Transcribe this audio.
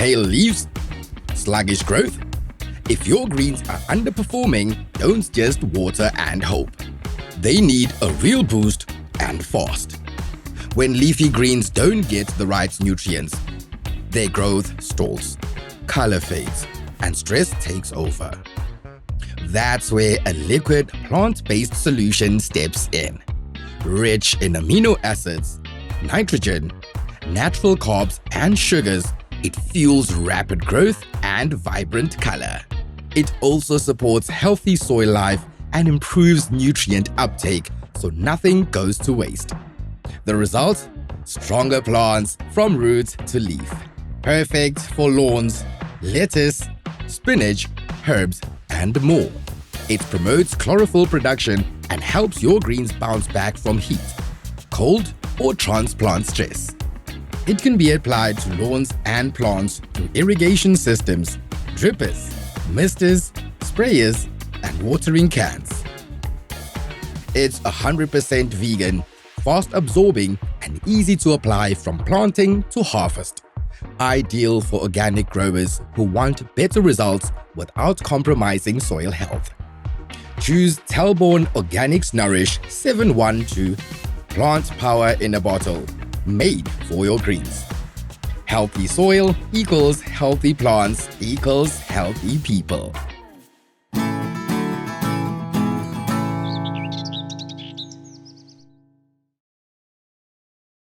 Pale leaves? Sluggish growth? If your greens are underperforming, don't just water and hope. They need a real boost and fast. When leafy greens don't get the right nutrients, their growth stalls, color fades, and stress takes over. That's where a liquid plant-based solution steps in. Rich in amino acids, nitrogen, natural carbs, and sugars, it fuels rapid growth and vibrant color. It also supports healthy soil life and improves nutrient uptake so nothing goes to waste. The result? Stronger plants from root to leaf. Perfect for lawns, lettuce, spinach, herbs, and more. It promotes chlorophyll production and helps your greens bounce back from heat, cold, or transplant stress. It can be applied to lawns and plants through irrigation systems, drippers, misters, sprayers, and watering cans. It's 100% vegan, fast-absorbing, and easy to apply from planting to harvest. Ideal for organic growers who want better results without compromising soil health. Choose Talborne Organics Nourish 712 Plant Power in a bottle, made for your greens. Healthy soil equals healthy plants equals healthy people.